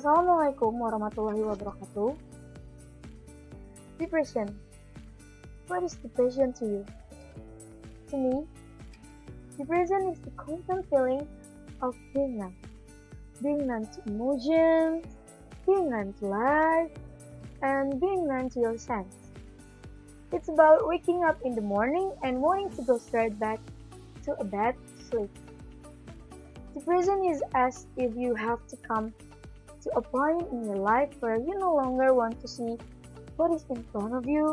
Assalamualaikum warahmatullahi wabarakatuh. Depression. What is depression to you? To me, depression is the constant feeling of being numb. Being numb to emotions, being numb to life, and being numb to your sense. It's about waking up in the morning and wanting to go straight back to a bed to sleep. Depression is as if you have to come to a point in your life where you no longer want to see what is in front of you,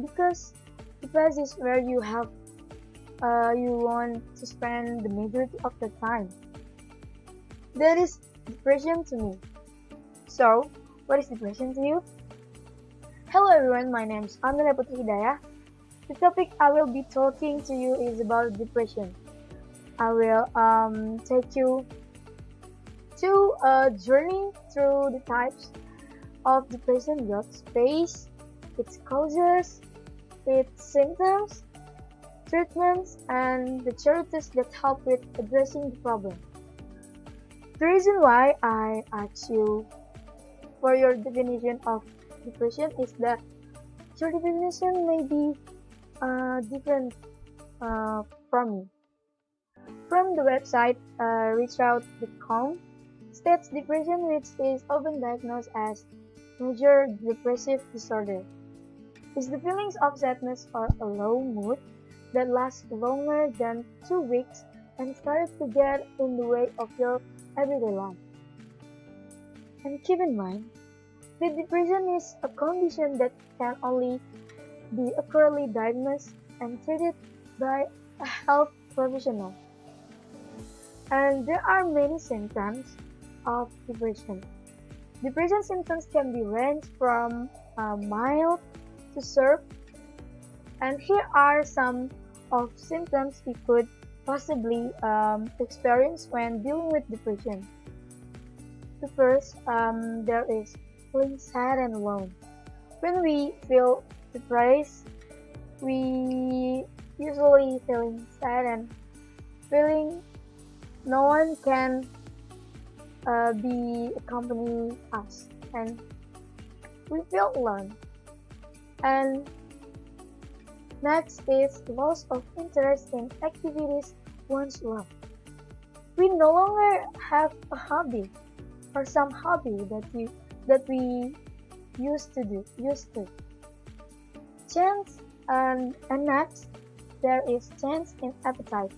because the past is where you want to spend the majority of the time. That is depression to me. So, what is depression to you? Hello everyone, my name is Andrea Putri Hidayah. The topic I will be talking to you is about depression. I will take you to a journey through the types of depression you face, its causes, its symptoms, treatments, and the charities that help with addressing the problem. The reason why I ask you for your definition of depression is that your definition may be different from me. From the website reachout.com states depression, which is often diagnosed as major depressive disorder, is the feelings of sadness or a low mood that lasts longer than 2 weeks and starts to get in the way of your everyday life. And keep in mind that depression is a condition that can only be accurately diagnosed and treated by a health professional. And there are many symptoms of depression. Depression symptoms can be ranged from mild to severe, and here are some of symptoms you could possibly experience when dealing with depression. The first, there is feeling sad and alone. When we feel depressed, we usually feeling sad and feeling no one can be accompany us, and we feel alone. And next is loss of interest in activities once loved. We no longer have a hobby or some hobby that we used to. Change and next there is change in appetite,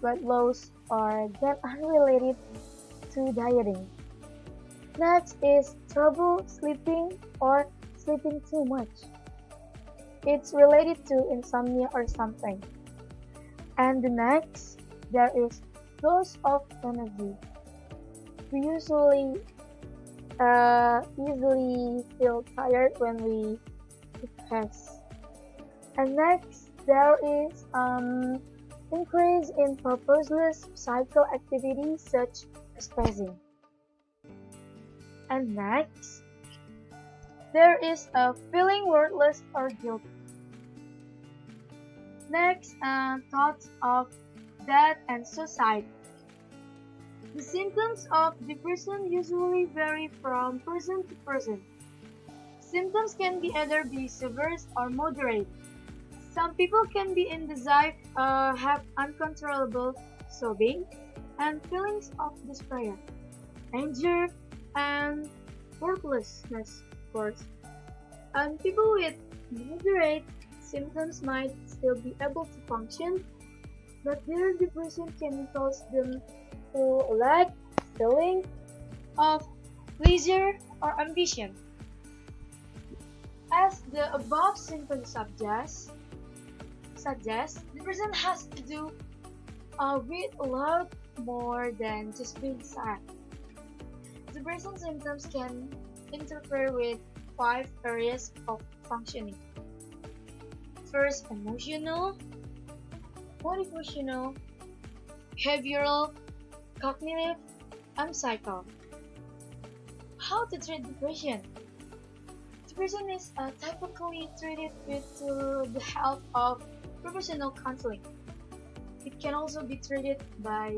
weight loss or get unrelated to dieting. Next is trouble sleeping or sleeping too much. It's related to insomnia or something. And the next, there is loss of energy. We usually feel tired when we depress. And next, there is increase in purposeless physical activities such as pacing. And next, there is a feeling worthless or guilty. Next, thoughts of death and suicide. The symptoms of depression usually vary from person to person. Symptoms can be either be severe or moderate. Some people can be indecisive, have uncontrollable sobbing, and feelings of despair, anger, and worthlessness, of course. And people with moderate symptoms might still be able to function, but their depression can cause them to lack feeling of pleasure or ambition. As the above symptoms suggest, depression has to do with a lot more than just being sad. Depression symptoms can interfere with 5 areas of functioning. First, emotional, motivational, behavioral, cognitive, and psycho. How to treat depression? Depression is typically treated with the help of professional counseling. It can also be treated by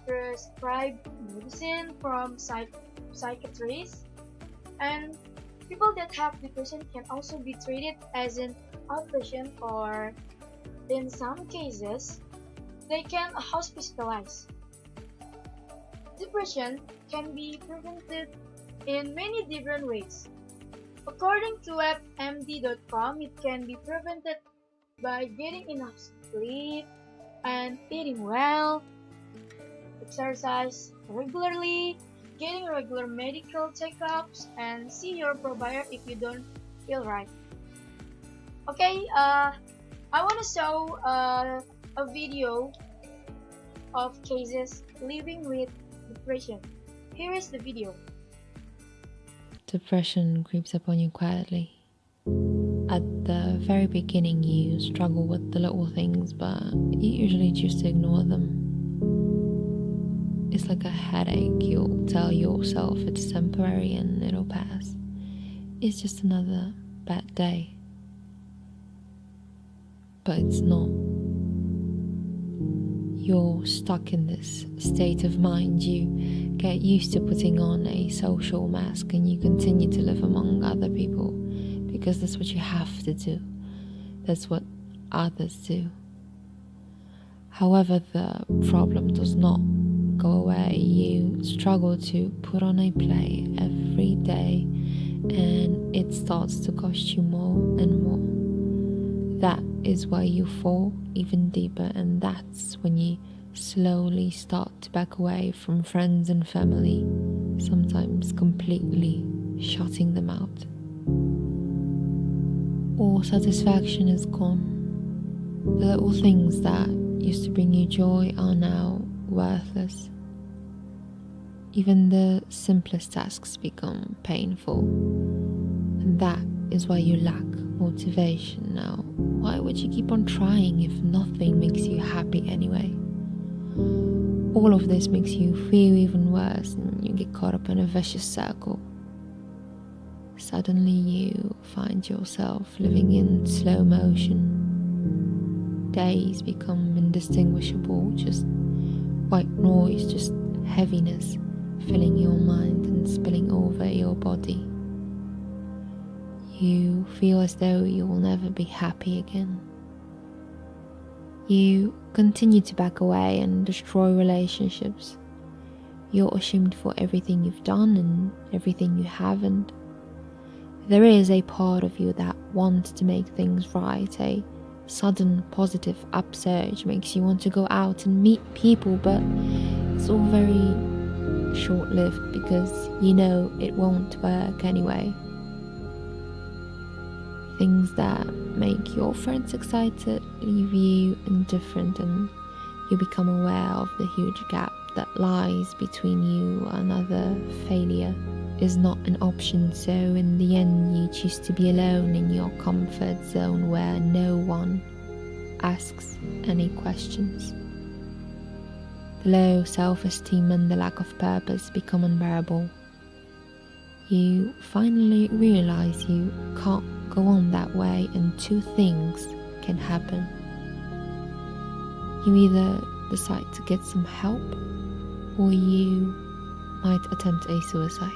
prescribe medicine from psychiatrists, and people that have depression can also be treated as an outpatient, or in some cases, they can hospitalize. Depression can be prevented in many different ways. According to WebMD.com, it can be prevented by getting enough sleep and eating well, exercise regularly, getting regular medical checkups, and see your provider if you don't feel right. Okay, I want to show a video of cases living with depression. Here is the video. Depression creeps upon you quietly. At the very beginning, you struggle with the little things, but you usually choose to ignore them. It's like a headache. You'll tell yourself it's temporary and it'll pass. It's just another bad day. But it's not. You're stuck in this state of mind. You get used to putting on a social mask and you continue to live among other people because that's what you have to do. That's what others do. However, the problem does not go away. You struggle to put on a play every day and it starts to cost you more and more. That is why you fall even deeper, and that's when you slowly start to back away from friends and family, sometimes completely shutting them out. All satisfaction is gone. The little things that used to bring you joy are now worthless. Even the simplest tasks become painful, and that is why you lack motivation now. Why would you keep on trying if nothing makes you happy anyway? All of this makes you feel even worse and you get caught up in a vicious circle. Suddenly you find yourself living in slow motion. Days become indistinguishable, just white noise, just heaviness filling your mind and spilling over your body. You feel as though you will never be happy again. You continue to back away and destroy relationships. You're ashamed for everything you've done and everything you haven't. There is a part of you that wants to make things right. A sudden positive upsurge makes you want to go out and meet people, but it's all very short-lived because you know it won't work anyway. Things that make your friends excited leave you indifferent, and you become aware of the huge gap that lies between you and other. Failure is not an option, so in the end you choose to be alone in your comfort zone where no one asks any questions. The low self-esteem and the lack of purpose become unbearable. You finally realize you can't go on that way, and two things can happen. You either decide to get some help, or you might attempt a suicide.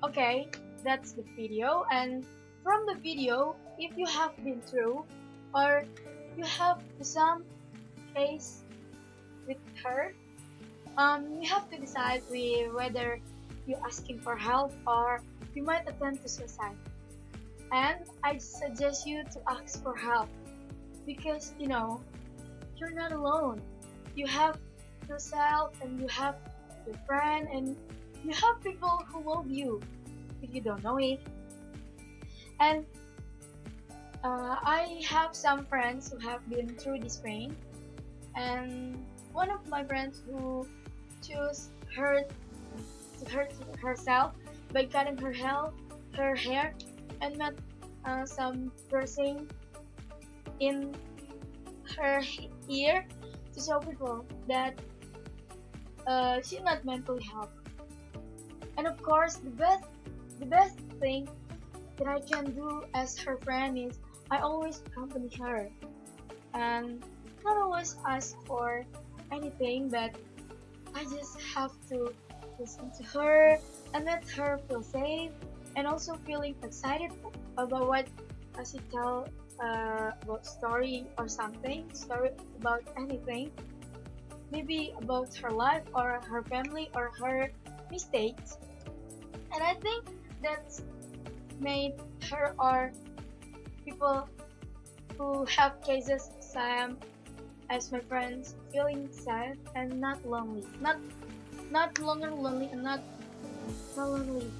Okay, that's the video, and from the video, if you have been through or you have some case with her, you have to decide whether you asking for help or you might attempt to suicide. And I suggest you to ask for help because you're not alone. You have yourself and you have your friend and you have people who love you if you don't know it. And I have some friends who have been through this pain, and one of my friends who chose to hurt herself by cutting her her hair and met some piercing in her ear to show people that she's not mentally health. And of course, the best thing that I can do as her friend is I always accompany her and not always ask for anything, but I just have to listen to her and let her feel safe and also feeling excited about what she tell about story or something, story about anything, maybe about her life or her family or her mistakes. And I think that's made her or people who have cases same as my friends feeling sad and not lonely, not longer lonely and not lonely.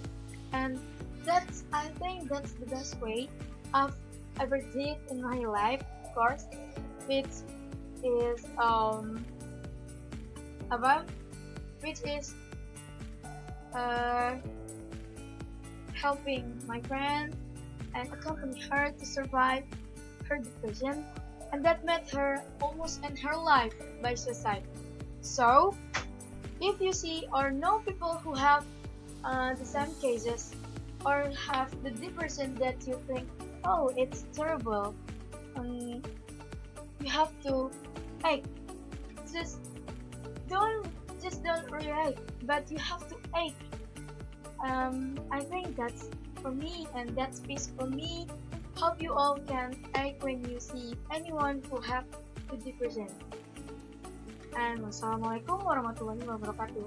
And that's I think that's the best way I've ever did in my life, of course, which is about which is uh helping my friend and accompany her to survive her depression, and that made her almost end her life by suicide. So, if you see or know people who have the same cases or have the depression that you think, oh, it's terrible, um, you have to, hey, just don't don't react, but you have to act. I think that's for me, and that's peace for me. Hope you all can act when you see anyone who have the depression. And wassalamualaikum warahmatullahi wabarakatuh.